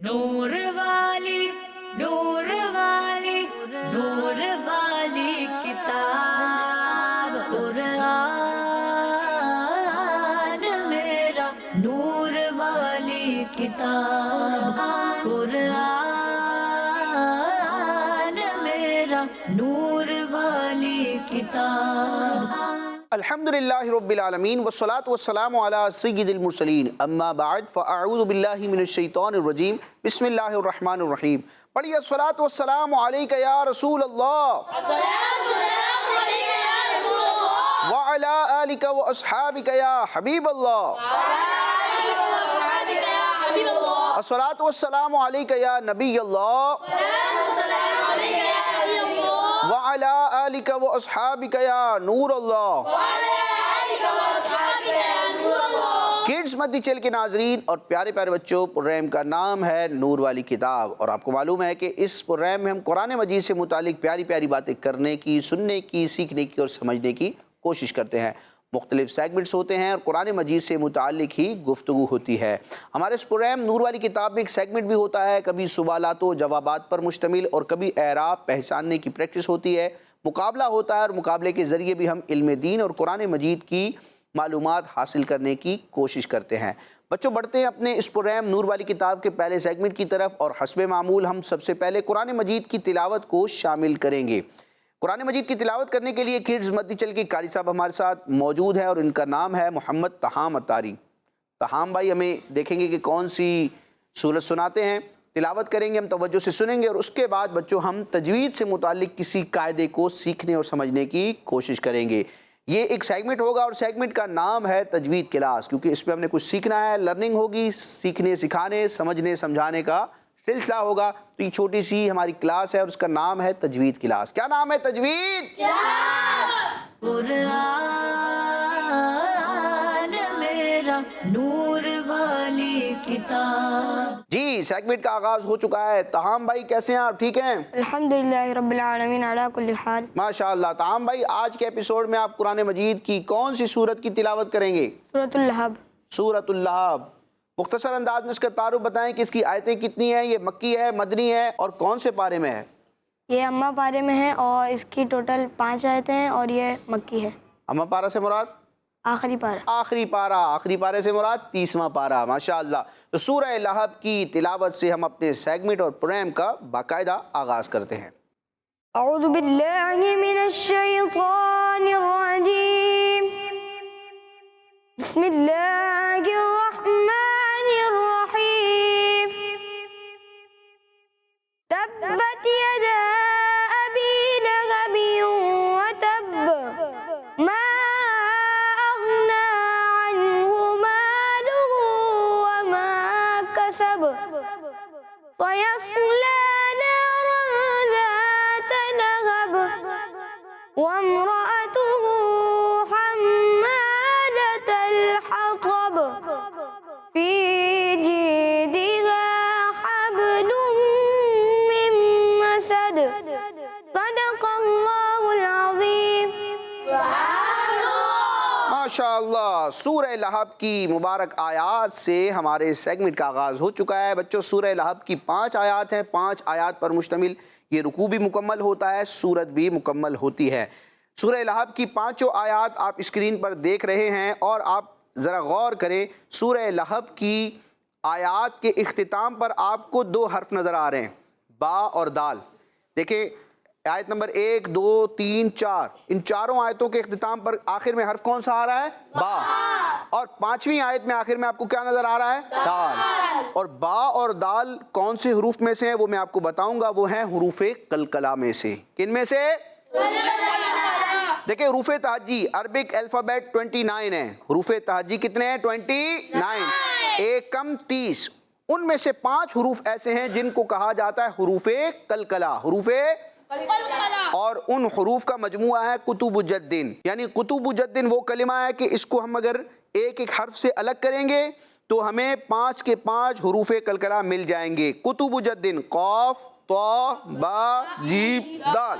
نور والی نور والی نور والی کتاب قرآن میرا نور والی کتاب قرآن میرا نور والی کتاب. الحمدللہ رب العالمین والصلاة والسلام علی سید المرسلین اما بعد فاعوذ باللہ من الشیطان الرجیم بسم اللہ الرحمن الرحیم. پڑھیے الصلاة والسلام علیک یا رسول اللہ وعلی آلک و اصحابک یا حبیب اللہ. الصلاة والسلام علیک یا نبی اللہ وعلی آلک و اصحابک یا نور اللہ. کڈز مدی چل کے ناظرین اور پیارے پیارے بچوں، پروگرام کا نام ہے نور والی کتاب، اور آپ کو معلوم ہے کہ اس پروگرام میں ہم قرآن مجید سے متعلق پیاری پیاری باتیں کرنے کی، سننے کی، سیکھنے کی اور سمجھنے کی کوشش کرتے ہیں. مختلف سیگمنٹس ہوتے ہیں اور قرآن مجید سے متعلق ہی گفتگو ہوتی ہے. ہمارے اس پروگرام نور والی کتاب میں ایک سیگمنٹ بھی ہوتا ہے، کبھی سوالات و جوابات پر مشتمل اور کبھی اعراب پہچاننے کی پریکٹس ہوتی ہے، مقابلہ ہوتا ہے اور مقابلے کے ذریعے بھی ہم علم دین اور قرآن مجید کی معلومات حاصل کرنے کی کوشش کرتے ہیں. بچوں، بڑھتے ہیں اپنے اس پروگرام نور والی کتاب کے پہلے سیگمنٹ کی طرف، اور حسب معمول ہم سب سے پہلے قرآن مجید کی تلاوت کو شامل کریں گے. قرآن مجید کی تلاوت کرنے کے لیے کڈز مدی چل کے قاری صاحب ہمارے ساتھ موجود ہیں، اور ان کا نام ہے محمد تہام اتاری. تہام بھائی ہمیں دیکھیں گے کہ کون سی سورت سناتے ہیں، تلاوت کریں گے، ہم توجہ سے سنیں گے، اور اس کے بعد بچوں ہم تجوید سے متعلق کسی قاعدے کو سیکھنے اور سمجھنے کی کوشش کریں گے. یہ ایک سیگمنٹ ہوگا اور سیگمنٹ کا نام ہے تجوید کلاس، کیونکہ اس میں ہم نے کچھ سیکھنا ہے، لرننگ ہوگی، سیکھنے سکھانے سمجھنے سمجھانے کا سلسلہ ہوگا. تو یہ چھوٹی سی ہماری کلاس ہے اور اس کا نام ہے تجوید کلاس. کیا نام ہے؟ تجوید قرآن میرا نور والی کتاب. جی، سیگمنٹ کا آغاز ہو چکا ہے. تہام بھائی کیسے ہیں آپ؟ ٹھیک ہیں؟ الحمدللہ رب العالمین علی کل حال. ماشاءاللہ. تہام بھائی، آج کے ایپیسوڈ میں آپ قرآن مجید کی کون سی سورت کی تلاوت کریں گے؟ سورۃ اللہب. سورۃ اللہب. مختصر انداز میں اس کا تعارف بتائیں کہ اس کی آیتیں کتنی ہیں، یہ مکی ہے، مدنی ہے، اور کون سے پارے میں ہے؟ یہ امہ پارے میں ہے اور اس کی ٹوٹل 5 آیتیں ہیں اور یہ مکی ہے. امہ پارہ سے مراد آخری پارہ. آخری پارہ. آخری پارے سے مراد 30واں پارہ. ماشاءاللہ. تو سورہ لہب کی تلاوت سے ہم اپنے سیگمنٹ اور پروگرام کا باقاعدہ آغاز کرتے ہیں. اعوذ باللہ من الشیطان الرجیم. بسم اللہ الرحمن الرحیم. تبت یدا ابی لہب وتب ما اغنى عنه ماله وما كسب سيصلى نارا ذات لهب وامرأته حمالة الحطب في جيدها حبل من مسد. صدق اللہ العظیم. ماشاءاللہ. سورہ لہب کی مبارک آیات سے ہمارے سیگمنٹ کا آغاز ہو چکا ہے. بچوں، سورہ لہب کی 5 آیات ہیں، 5 آیات پر مشتمل. یہ رکوع بھی مکمل ہوتا ہے، سورت بھی مکمل ہوتی ہے. سورہ لہب کی 5 آیات آپ اسکرین پر دیکھ رہے ہیں، اور آپ ذرا غور کریں. سورہ لہب کی آیات کے اختتام پر آپ کو 2 حرف نظر آ رہے ہیں، با اور دال. دیکھیں، آیت نمبر 1 2 3 4، ان چاروں آیتوں کے اختتام پر آخر میں حرف کون سا آ رہا ہے؟ با. اور 5ویں آیت میں آخر میں آپ کو کیا نظر آ رہا ہے؟ دال. اور با اور دال کون سے حروف میں سے ہیں وہ میں آپ کو بتاؤں گا. وہ ہیں حروف قلقلہ میں سے. کن میں سے؟ دیکھیں، حروف تہجی عربک الفابیٹ 29 ہیں. حروف تہجی کتنے ہیں؟ 29. ایک کم 30. ان میں سے 5 حروف ایسے ہیں جن کو کہا جاتا ہے حروف قلقلہ. حروف اور ان حروف کا مجموعہ ہے کتب جدن. یعنی کتب جدن وہ کلمہ ہے کہ اس کو ہم اگر ایک ایک حرف سے الگ کریں گے تو ہمیں 5 کے 5 حروف قلقلہ مل جائیں گے. کتب جدن، قاف، طا، با، جیم، دال.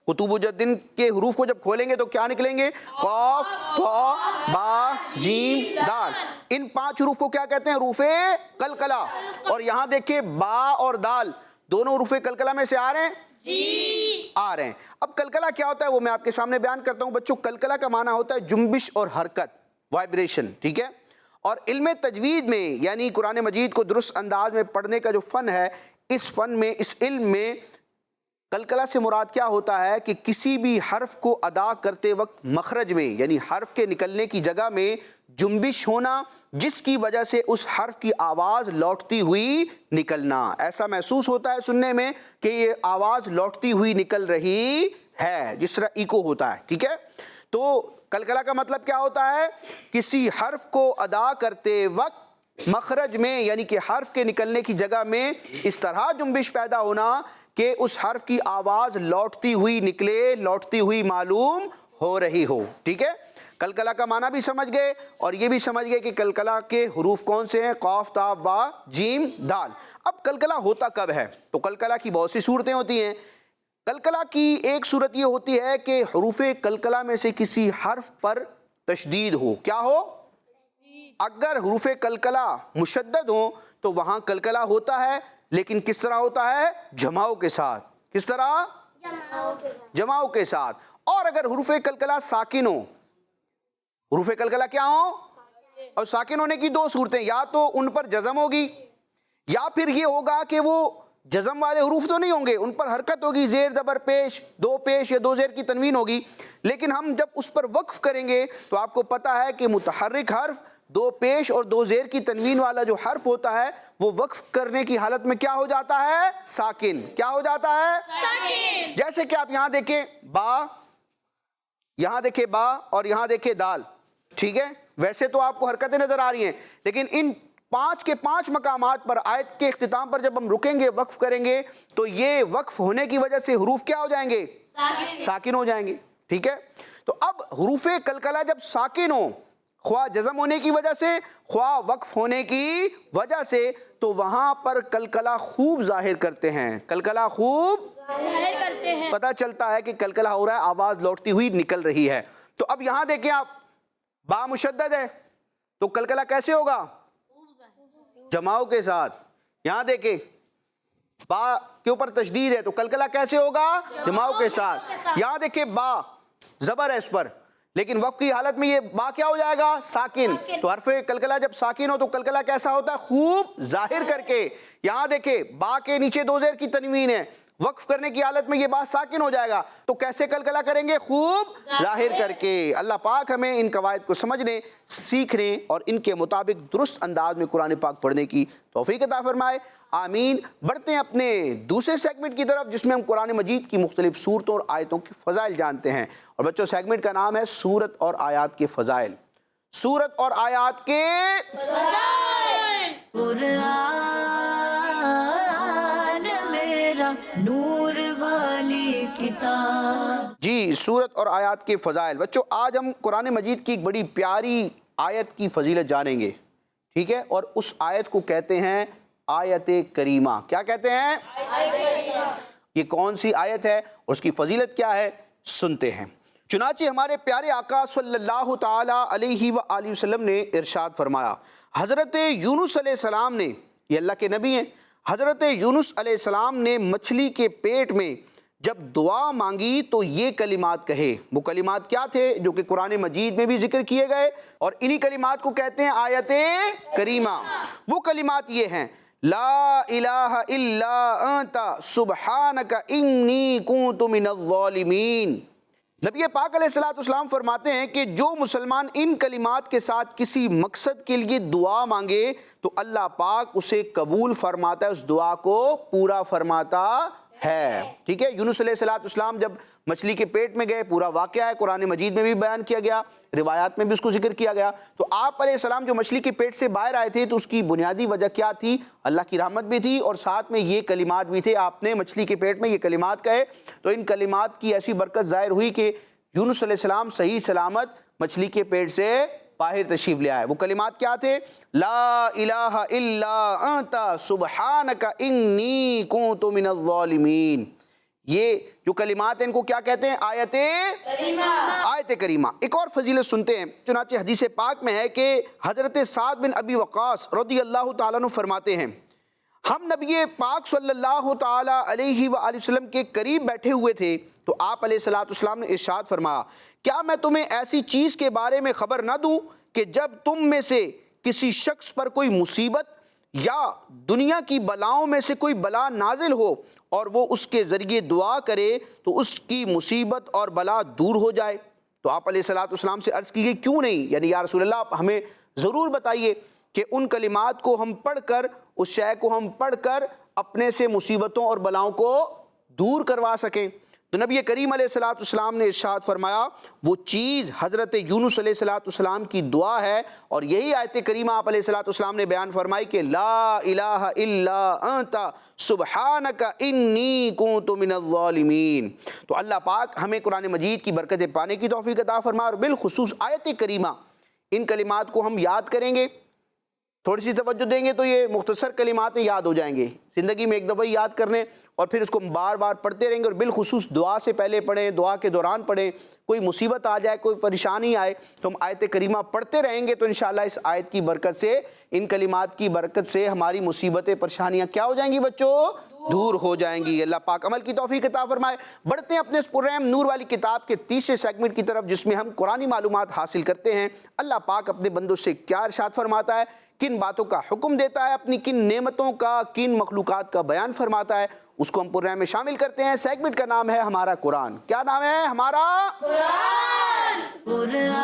قطب الدین کے حروف کو جب کھولیں گے تو کیا نکلیں گے؟ قاف، طا، با، جیم، دال. ان 5 حروف کو کیا کہتے ہیں؟ حروف قلقلہ. اور یہاں دیکھیں با اور دال دونوں حروف قلقلہ میں سے آ رہے ہیں؟ جی آ رہے ہیں. اب قلقلہ کیا ہوتا ہے وہ میں آپ کے سامنے بیان کرتا ہوں بچوں. قلقلہ کا معنی ہوتا ہے جنبش اور حرکت، وائبریشن. ٹھیک ہے. اور علم تجوید میں یعنی قرآن مجید کو درست انداز میں پڑھنے کا جو فن ہے، اس فن میں، اس علم میں قلقلہ سے مراد کیا ہوتا ہے کہ کسی بھی حرف کو ادا کرتے وقت مخرج میں یعنی حرف کے نکلنے کی جگہ میں جنبش ہونا، جس کی وجہ سے اس حرف کی آواز لوٹتی ہوئی نکلنا. ایسا محسوس ہوتا ہے سننے میں کہ یہ آواز لوٹتی ہوئی نکل رہی ہے، جس طرح ایکو ہوتا ہے. ٹھیک ہے. تو قلقلہ کا مطلب کیا ہوتا ہے؟ کسی حرف کو ادا کرتے وقت مخرج میں یعنی کہ حرف کے نکلنے کی جگہ میں اس طرح جنبش پیدا ہونا کہ اس حرف کی آواز لوٹتی ہوئی نکلے، لوٹتی ہوئی معلوم ہو رہی ہو. ٹھیک ہے. قلقلہ کا معنی بھی سمجھ گئے اور یہ بھی سمجھ گئے کہ قلقلہ کے حروف کون سے ہیں؟ قاف، تا، با، جیم، دال. اب قلقلہ ہوتا کب ہے؟ تو قلقلہ کی بہت سی صورتیں ہوتی ہیں. قلقلہ کی ایک صورت یہ ہوتی ہے کہ حروف قلقلہ میں سے کسی حرف پر تشدید ہو. کیا ہو؟ اگر حروف قلقلہ مشدد ہوں تو وہاں قلقلہ ہوتا ہے، لیکن کس طرح ہوتا ہے؟ جماؤ کے ساتھ. کس طرح؟ جماؤ کے ساتھ. اور اگر حروف قلقلہ ساکن ہوں، حروف قلقلہ کیا ہوں؟ اور ساکن ہونے کی 2 صورتیں، یا تو ان پر جزم ہوگی یا پھر یہ ہوگا کہ وہ جزم والے حروف تو نہیں ہوں گے، ان پر حرکت ہوگی، زیر زبر پیش، 2 پیش یا 2 زیر کی تنوین ہوگی. لیکن ہم جب اس پر وقف کریں گے تو آپ کو پتہ ہے کہ متحرک حرف 2 پیش اور 2 زیر کی تنوین والا جو حرف ہوتا ہے وہ وقف کرنے کی حالت میں کیا ہو جاتا ہے؟ ساکن. کیا ہو جاتا ہے؟ ساکن. جیسے کہ آپ یہاں دیکھیں با، یہاں دیکھیں با اور یہاں دیکھیں دال. ٹھیک ہے. ویسے تو آپ کو حرکتیں نظر آ رہی ہیں، لیکن ان 5 کے 5 مقامات پر آیت کے اختتام پر جب ہم رکیں گے، وقف کریں گے، تو یہ وقف ہونے کی وجہ سے حروف کیا ہو جائیں گے؟ ساکن ہو جائیں گے. ٹھیک ہے. تو اب حروف قلقلہ جب ساکن ہوں، خواہ جزم ہونے کی وجہ سے خواہ وقف ہونے کی وجہ سے، تو وہاں پر قلقلہ خوب ظاہر کرتے ہیں. قلقلہ خوب ظاہر کرتے ہیں، پتہ چلتا ہے کہ قلقلہ ہو رہا ہے، آواز لوٹتی ہوئی نکل رہی ہے. تو اب یہاں دیکھیں آپ، با مشدد ہے تو قلقلہ کیسے ہوگا؟ جماؤ کے ساتھ. یہاں دیکھیں با کے اوپر تشدید ہے تو قلقلہ کیسے ہوگا؟ جماؤ کے ساتھ. یہاں دیکھیں با زبر ہے اس پر، لیکن وقف کی حالت میں یہ با کیا ہو جائے گا؟ ساکن. تو حرف قلقلہ جب ساکن ہو تو قلقلہ کیسا ہوتا ہے؟ خوب ظاہر کر کے. یہاں دیکھیں با کے نیچے 2 زیر کی تنوین ہے، وقف کرنے کی حالت میں یہ با ساکن ہو جائے گا. تو کیسے قلقلہ کریں گے؟ خوب ظاہر کر کے. اللہ پاک ہمیں ان قواعد کو سمجھنے، سیکھنے اور ان کے مطابق درست انداز میں قرآن پاک پڑھنے کی توفیق عطا فرمائے. آمین. بڑھتے ہیں اپنے دوسرے سیگمنٹ کی طرف جس میں ہم قرآن مجید کی مختلف صورتوں اور آیتوں کے فضائل جانتے ہیں. اور بچوں سیگمنٹ کا نام ہے سورت اور آیات کے فضائل. سورت اور آیات کے فضائل. قرآن میرا نور والی کتاب. جی سورت اور آیات کے فضائل. بچوں آج ہم قرآن مجید کی ایک بڑی پیاری آیت کی فضیلت جانیں گے. ٹھیک ہے. اور اس آیت کو کہتے ہیں آیت کریمہ. کیا کہتے ہیں؟ آیت کریمہ. یہ کون سی آیت ہے اور اس کی فضیلت کیا ہے؟ سنتے ہیں. چنانچہ ہمارے پیارے آقا صلی اللہ تعالی علیہ وآلہ وسلم نے ارشاد فرمایا، حضرت یونس علیہ السلام نے، یہ اللہ کے نبی ہیں، حضرت یونس علیہ السلام نے مچھلی کے پیٹ میں جب دعا مانگی تو یہ کلمات کہے. وہ کلمات کیا تھے؟ جو کہ قرآن مجید میں بھی ذکر کیے گئے اور انہی کلمات کو کہتے ہیں آیت کریمہ. وہ کلمات یہ ہیں: لا الہ الا انت سبحانک انی کنت من الظالمین. نبی پاک علیہ السلام فرماتے ہیں کہ جو مسلمان ان کلمات کے ساتھ کسی مقصد کے لیے دعا مانگے تو اللہ پاک اسے قبول فرماتا ہے، اس دعا کو پورا فرماتا ہے. ٹھیک ہے. یونس علیہ السلام جب مچھلی کے پیٹ میں گئے، پورا واقعہ ہے، قرآن مجید میں بھی بیان کیا گیا، روایات میں بھی اس کو ذکر کیا گیا. تو آپ علیہ السلام جو مچھلی کے پیٹ سے باہر آئے تھے تو اس کی بنیادی وجہ کیا تھی؟ اللہ کی رحمت بھی تھی اور ساتھ میں یہ کلمات بھی تھے. آپ نے مچھلی کے پیٹ میں یہ کلمات کہے تو ان کلمات کی ایسی برکت ظاہر ہوئی کہ یونس علیہ السلام صحیح سلامت مچھلی کے پیٹ سے باہر تشریف لے آئے. وہ کلمات کیا تھے؟ لا الہ الا انت سبحانک انی کنت من الظالمین. یہ جو کلمات ہیں ان کو کیا کہتے ہیں؟ آیت کریمہ۔ ایک اور فضیلت سنتے ہیں، چنانچہ حدیث پاک میں ہے کہ حضرت سعد بن ابی وقاص رضی اللہ تعالیٰ عنہ فرماتے ہیں ہم نبی پاک صلی اللہ تعالیٰ علیہ وآلہ وسلم کے قریب بیٹھے ہوئے تھے تو آپ علیہ السلام نے ارشاد فرمایا کیا میں تمہیں ایسی چیز کے بارے میں خبر نہ دوں کہ جب تم میں سے کسی شخص پر کوئی مصیبت یا دنیا کی بلاؤں میں سے کوئی بلا نازل ہو اور وہ اس کے ذریعے دعا کرے تو اس کی مصیبت اور بلا دور ہو جائے؟ تو آپ علیہ السلام سے عرض کی گئی کیوں نہیں، یعنی یا رسول اللہ آپ ہمیں ضرور بتائیے کہ ان کلمات کو ہم پڑھ کر، اس شے کو ہم پڑھ کر اپنے سے مصیبتوں اور بلاؤں کو دور کروا سکیں۔ تو نبی کریم علیہ السلام نے ارشاد فرمایا وہ چیز حضرت یونس علیہ السلام کی دعا ہے، اور یہی آیت کریمہ آپ علیہ السلام نے بیان فرمائی کہ لا الہ الا انت سبحانک انی کنت من الظالمین۔ تو اللہ پاک ہمیں قرآن مجید کی برکتیں پانے کی توفیق عطا فرمائے، اور بالخصوص آیت کریمہ ان کلمات کو ہم یاد کریں گے، تھوڑی سی توجہ دیں گے تو یہ مختصر کلمات یاد ہو جائیں گے، زندگی میں ایک دفعہ یاد کرنے اور پھر اس کو بار بار پڑھتے رہیں گے، اور بالخصوص دعا سے پہلے پڑھیں، دعا کے دوران پڑھیں، کوئی مصیبت آ جائے، کوئی پریشانی آئے تو ہم آیت کریمہ پڑھتے رہیں گے تو انشاءاللہ اس آیت کی برکت سے، ان کلمات کی برکت سے ہماری مصیبتیں پریشانیاں کیا ہو جائیں گی بچوں؟ دور ہو جائیں گی۔ اللہ پاک عمل کی توفیق عطا فرمائے۔ بڑھتے ہیں اپنے اس پروگرام نور والی کتاب کے تیسرے سیگمنٹ کی طرف جس میں ہم قرآنی معلومات حاصل کرتے ہیں۔ اللہ پاک اپنے بندوں سے کیا ارشاد فرماتا ہے، کن باتوں کا حکم دیتا ہے، اپنی کن نعمتوں کا، کن مخلوقات کا بیان فرماتا ہے، اس کو ہم پروگرام میں شامل کرتے ہیں۔ سیگمنٹ کا نام ہے ہمارا قرآن۔ کیا نام ہے ہمارا؟ قرآن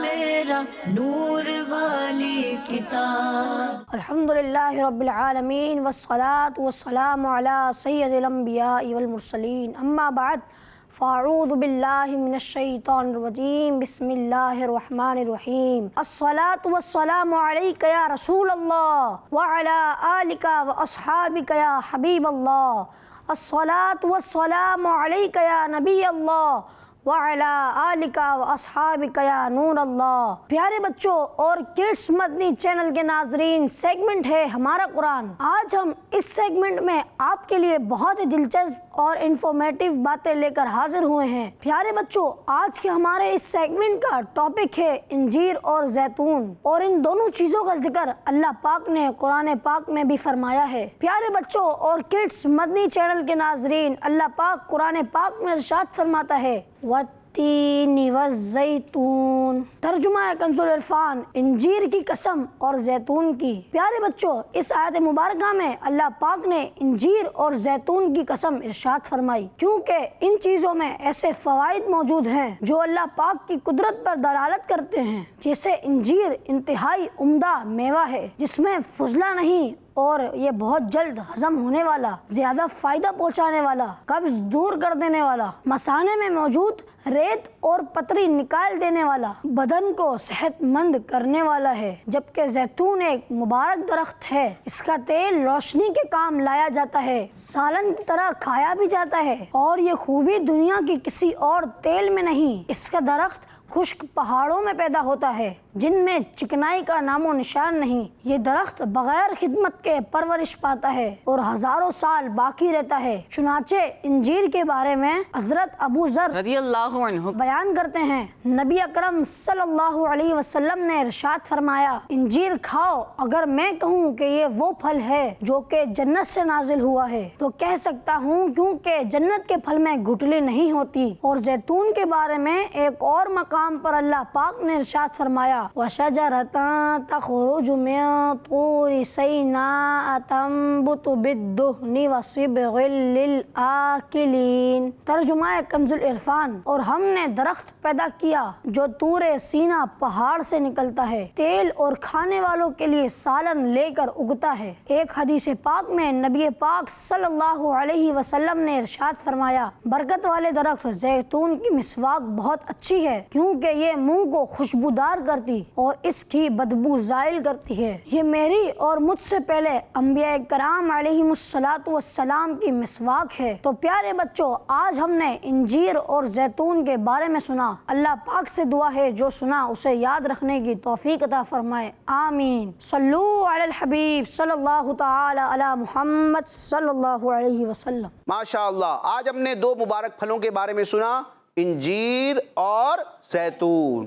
میرا نور والی کتاب۔ الحمدللہ رب العالمین والصلاة والسلام علی سید الانبیاء والمرسلین، اما بعد فاعوذ باللہ من الشیطان الرجیم، بسم اللہ الرحمن الرحیم۔ الصلاة والسلام علیک یا رسول اللہ وعلی آلک واصحابک یا حبیب اللہ۔ الصلاة والسلام علیک یا نبی اللہ وعلی آلک واصحابک یا نور اللہ۔ پیارے بچوں اور کڈس مدنی چینل کے ناظرین، سیگمنٹ ہے ہمارا قرآن۔ آج ہم اس سیگمنٹ میں آپ کے لیے بہت ہی دلچسپ اور انفارمیٹیو باتیں لے کر حاضر ہوئے ہیں۔ پیارے بچوں، آج کے ہمارے اس سیگمنٹ کا ٹاپک ہے انجیر اور زیتون، اور ان دونوں چیزوں کا ذکر اللہ پاک نے قرآن پاک میں بھی فرمایا ہے۔ پیارے بچوں اور کڈس مدنی چینل کے ناظرین، اللہ پاک قرآن پاک میں ارشاد فرماتا ہے والتین والزیتون، ترجمہ کنز العرفان، انجیر کی قسم اور زیتون کی۔ پیارے بچوں، اس آیت مبارکہ میں اللہ پاک نے انجیر اور زیتون کی قسم ارشاد فرمائی، کیونکہ ان چیزوں میں ایسے فوائد موجود ہیں جو اللہ پاک کی قدرت پر دلالت کرتے ہیں۔ جیسے انجیر انتہائی عمدہ میوہ ہے جس میں فضلہ نہیں، اور یہ بہت جلد ہضم ہونے والا، زیادہ فائدہ پہنچانے والا، قبض دور کر دینے والا، مثانے میں موجود ریت اور پتری نکال دینے والا، بدن کو صحت مند کرنے والا ہے۔ جبکہ زیتون ایک مبارک درخت ہے، اس کا تیل روشنی کے کام لایا جاتا ہے، سالن کی طرح کھایا بھی جاتا ہے، اور یہ خوبی دنیا کی کسی اور تیل میں نہیں۔ اس کا درخت خشک پہاڑوں میں پیدا ہوتا ہے جن میں چکنائی کا نام و نشان نہیں۔ یہ درخت بغیر خدمت کے پرورش پاتا ہے اور ہزاروں سال باقی رہتا ہے۔ چنانچہ انجیر کے بارے میں حضرت ابو ذر رضی اللہ عنہ بیان کرتے ہیں، نبی اکرم صلی اللہ علیہ وسلم نے ارشاد فرمایا انجیر کھاؤ، اگر میں کہوں کہ یہ وہ پھل ہے جو کہ جنت سے نازل ہوا ہے تو کہہ سکتا ہوں، کیونکہ جنت کے پھل میں گٹلی نہیں ہوتی۔ اور زیتون کے بارے میں ایک اور مقام پر اللہ پاک نے ارشاد فرمایا وَشَجَرَةً تَخْرُجُ مِن طُورِ سَيْنَاءَ تَنبُتُ بِالدُّهْنِ وَصِبْغٍ لِلْآكِلِينَ۔ ترجمہ کنز العرفان، اور ہم نے درخت پیدا کیا جو طور سینا پہاڑ سے نکلتا ہے، تیل اور کھانے والوں کے لیے سالن لے کر اگتا ہے۔ ایک حدیث پاک میں نبی پاک صلی اللہ علیہ وسلم نے ارشاد فرمایا برکت والے درخت زیتون کی مسواک بہت اچھی ہے، کیونکہ یہ منہ کو خوشبودار کرتی کرتی اور اس کی بدبو زائل کرتی ہے۔ یہ میری اور مجھ سے پہلے انبیاء کرام علیہم الصلاۃ والسلام کی مسواک ہے۔ تو پیارے بچوں، آج ہم نے انجیر اور زیتون کے بارے میں سنا۔ اللہ پاک سے دعا ہے جو سنا اسے یاد رکھنے کی توفیق عطا فرمائے، آمین۔ صلو علی الحبیب صلی اللہ تعالی علی محمد صلی اللہ علیہ وسلم۔ ماشاء اللہ، آج ہم نے دو مبارک پھلوں کے بارے میں سنا، انجیر اور زیتون،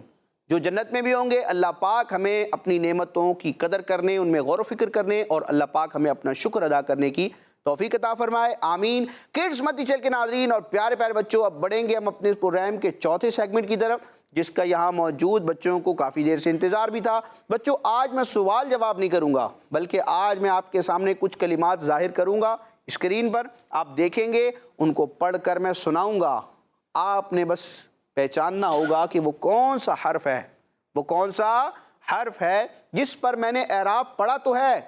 جو جنت میں بھی ہوں گے۔ اللہ پاک ہمیں اپنی نعمتوں کی قدر کرنے، ان میں غور و فکر کرنے، اور اللہ پاک ہمیں اپنا شکر ادا کرنے کی توفیق عطا فرمائے، آمین۔ کڈس مدنی چینل کے ناظرین اور پیارے پیارے بچوں، اب بڑھیں گے ہم اپنے پروگرام کے چوتھے سیگمنٹ کی طرف، جس کا یہاں موجود بچوں کو کافی دیر سے انتظار بھی تھا۔ بچوں، آج میں سوال جواب نہیں کروں گا، بلکہ آج میں آپ کے سامنے کچھ کلمات ظاہر کروں گا اسکرین پر، آپ دیکھیں گے، ان کو پڑھ کر میں سناؤں گا۔ آپ نے بس پہچاننا ہوگا کہ وہ کون سا حرف ہے، وہ کون سا حرف ہے جس پر میں نے اعراب پڑھا تو ہے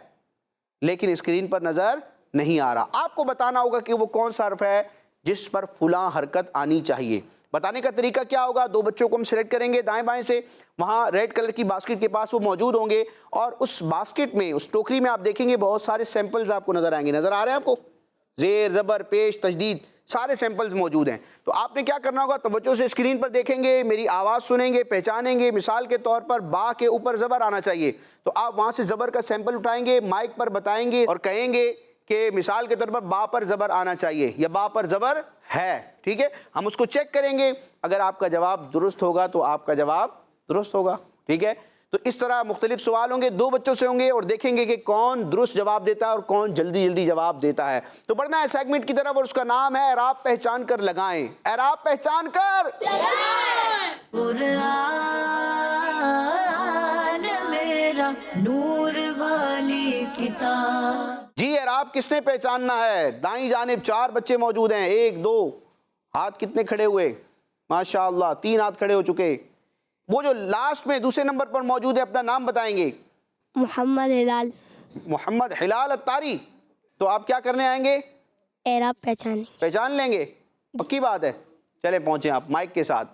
لیکن اسکرین پر نظر نہیں آ رہا۔ آپ کو بتانا ہوگا کہ وہ کون سا حرف ہے جس پر فلاں حرکت آنی چاہیے۔ بتانے کا طریقہ کیا ہوگا؟ دو بچوں کو ہم سلیکٹ کریں گے دائیں بائیں سے، وہاں ریڈ کلر کی باسکٹ کے پاس وہ موجود ہوں گے، اور اس باسکٹ میں، اس ٹوکری میں آپ دیکھیں گے بہت سارے سیمپلز آپ کو نظر آئیں گے۔ نظر آ رہے ہیں آپ کو؟ زیر، زبر، پیش، تشدید، سارے سیمپلز موجود ہیں۔ تو آپ نے کیا کرنا ہوگا؟ توجہ سے اسکرین پر دیکھیں گے، میری آواز سنیں گے، پہچانیں گے۔ مثال کے طور پر با کے اوپر زبر آنا چاہیے، تو آپ وہاں سے زبر کا سیمپل اٹھائیں گے، مائک پر بتائیں گے اور کہیں گے کہ مثال کے طور پر با پر زبر آنا چاہیے یا با پر زبر ہے، ٹھیک ہے؟ ہم اس کو چیک کریں گے، اگر آپ کا جواب درست ہوگا تو آپ کا جواب درست ہوگا، ٹھیک ہے؟ تو اس طرح مختلف سوال ہوں گے، دو بچوں سے ہوں گے، اور دیکھیں گے کہ کون درست جواب دیتا ہے اور کون جلدی جلدی جواب دیتا ہے۔ تو بڑھنا ہے سیگمنٹ کی طرف، اور اس کا نام ہے اعراب پہچان کر لگائیں۔ اعراب پہچان کر قرآن میرا نور والی کتاب۔ جی، اعراب کس نے پہچاننا ہے؟ دائیں جانب 4 بچے موجود ہیں، 1 2 ہاتھ کتنے کھڑے ہوئے؟ ماشاءاللہ 3 ہاتھ کھڑے ہو چکے۔ وہ جو لاسٹ میں دوسرے نمبر پر موجود ہے، اپنا نام بتائیں گے؟ محمد ہلال۔ محمد ہلال اتاری۔ تو آپ کیا کرنے آئیں گے؟ اعراب پہچان لیں گے؟ پکی بات ہے؟ چلیں پہنچیں آپ مائک کے ساتھ۔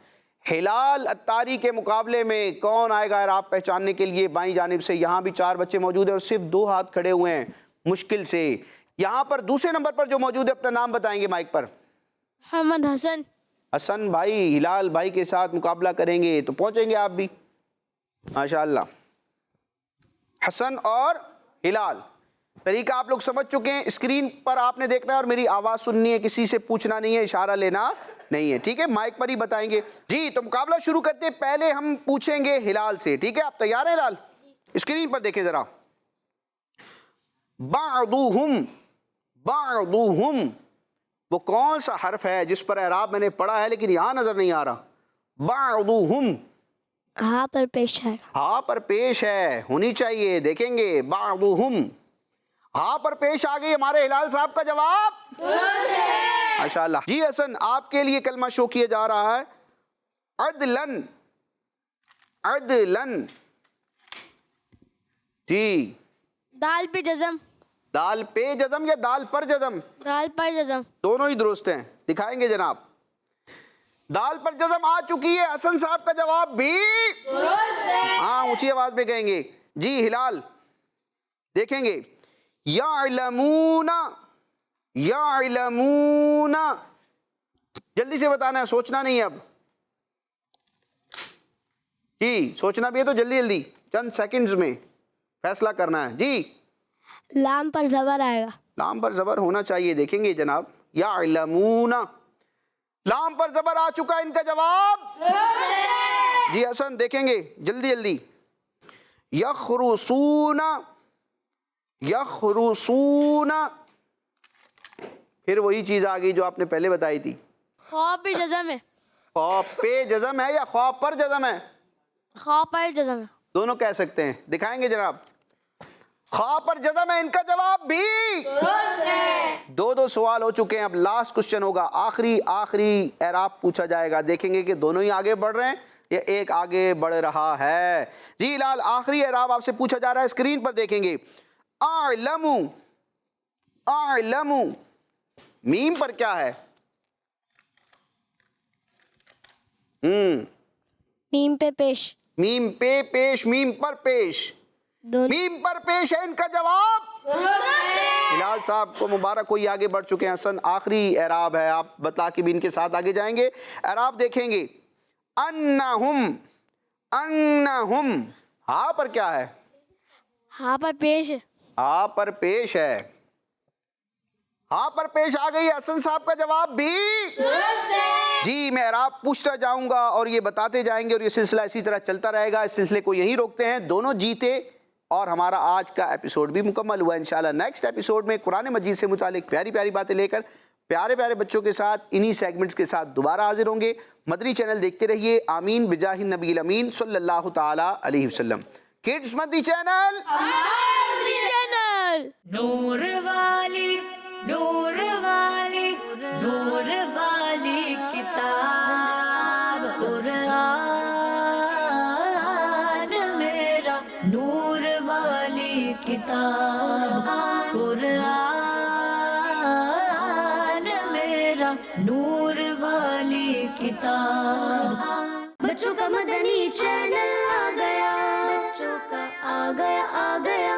ہلال اتاری کے مقابلے میں کون آئے گا اعراب پہچاننے کے لیے؟ بائیں جانب سے یہاں بھی 4 بچے موجود ہیں اور صرف 2 ہاتھ کھڑے ہوئے ہیں مشکل سے۔ یہاں پر دوسرے نمبر پر جو موجود ہے، اپنا نام بتائیں گے مائک پر؟ محمد حسن۔ حسن بھائی ہلال بھائی کے ساتھ مقابلہ کریں گے، تو پہنچیں گے آپ بھی ماشاءاللہ۔ حسن اور ہلال، طریقہ آپ لوگ سمجھ چکے ہیں، اسکرین پر آپ نے دیکھنا ہے اور میری آواز سننی ہے، کسی سے پوچھنا نہیں ہے، اشارہ لینا نہیں ہے، ٹھیک ہے؟ مائک پر ہی بتائیں گے۔ جی، تو مقابلہ شروع کرتے ہیں، پہلے ہم پوچھیں گے ہلال سے، ٹھیک ہے؟ آپ تیار ہیں ہلال؟ اسکرین پر دیکھیں ذرا، بعضهم، بعضهم، وہ کون سا حرف ہے جس پر اعراب میں نے پڑھا ہے لیکن یہاں نظر نہیں آ رہا؟ بعضهم، ہاں پر پیش ہے۔ ہاں پر پیش ہے، ہونی چاہیے، دیکھیں گے بعضهم، ہاں پر پیش آ گئی۔ ہمارے ہلال صاحب کا جواب ماشاءاللہ۔ جی حسن، آپ کے لیے کلمہ شو کیا جا رہا ہے، عدلن، عدلن۔ جی، دال پہ جزم۔ دال پہ جزم یا دال پر جزم؟ دال پر جزم۔ دونوں ہی درست ہیں، دکھائیں گے جناب۔ دال پر جزم آ چکی ہے، حسن صاحب کا جواب بھی درست ہے۔ ہاں، اونچی آواز میں کہیں گے۔ جی ہلال، دیکھیں گے، یعلمون، یعلمون، جلدی سے بتانا ہے، سوچنا نہیں ہے اب۔ جی، سوچنا بھی ہے تو جلدی جلدی چند سیکنڈز میں فیصلہ کرنا ہے۔ جی، لام پر زبر آئے گا۔ لام پر زبر ہونا چاہیے، دیکھیں گے جناب، یعلمون، لام پر زبر آ چکا، ان کا جواب جی حسن، دیکھیں گے جلدی جلدی، یخرسون، یخرسون، پھر وہی چیز آ گئی جو آپ نے پہلے بتائی تھی۔ خواب پہ جزم ہے۔ خواب پہ جزم ہے یا خواب پر جزم ہے؟ خواب پر جزم ہے۔ دونوں کہہ سکتے ہیں، دکھائیں گے جناب۔ خواب پر جزم ہے، ان کا جواب بھی درست ہے۔ 2 سوال ہو چکے ہیں، اب لاسٹ کوسچن ہوگا، آخری اعراب پوچھا جائے گا، دیکھیں گے کہ دونوں ہی آگے بڑھ رہے ہیں یا ایک آگے بڑھ رہا ہے۔ جی لال، آخری اعراب آپ سے پوچھا جا رہا ہے، اسکرین پر دیکھیں گے، اعلم، اعلم، میم پر کیا ہے؟ میم پہ پیش۔ میم پہ پیش میم پر پیش، میم پر پیش ہے ان کا جواب۔ ہلال صاحب کو مبارک ہو، یہ آگے بڑھ چکے ہیں۔ حسن آخری اعراب ہے، آپ بتا کے بھی ان کے ساتھ آگے جائیں گے۔ اعراب دیکھیں گے، انہم، انہم، ہاں پر کیا ہے؟ ہاں پر پیش ہے۔ ہاں پر پیش ہے، ہاں پر پیش آ گئی۔ حسن صاحب کا جواب بھی جی۔ میں اعراب پوچھتا جاؤں گا اور یہ بتاتے جائیں گے، اور یہ سلسلہ اسی طرح چلتا رہے گا۔ اس سلسلے کو یہیں روکتے ہیں، دونوں جیتے اور ہمارا آج کا ایپیسوڈ بھی مکمل ہوا۔ انشاءاللہ نیکسٹ ایپیسوڈ میں قرآن مجید سے متعلق پیاری پیاری باتیں لے کر پیارے پیارے بچوں کے ساتھ انہی سیگمنٹس کے ساتھ دوبارہ حاضر ہوں گے۔ مدنی چینل دیکھتے رہیے۔ آمین بجاہ النبی الامین صلی اللہ تعالی علیہ وسلم۔ کڈز مدنی چینل، نور والی، نور والی، نور والی کتاب قرآن میرا، نور والی کتاب قرآن میرا، نور والی کتاب۔ بچوں کا مدنی چینل آ گیا، بچوں کا آ گیا، آ گیا۔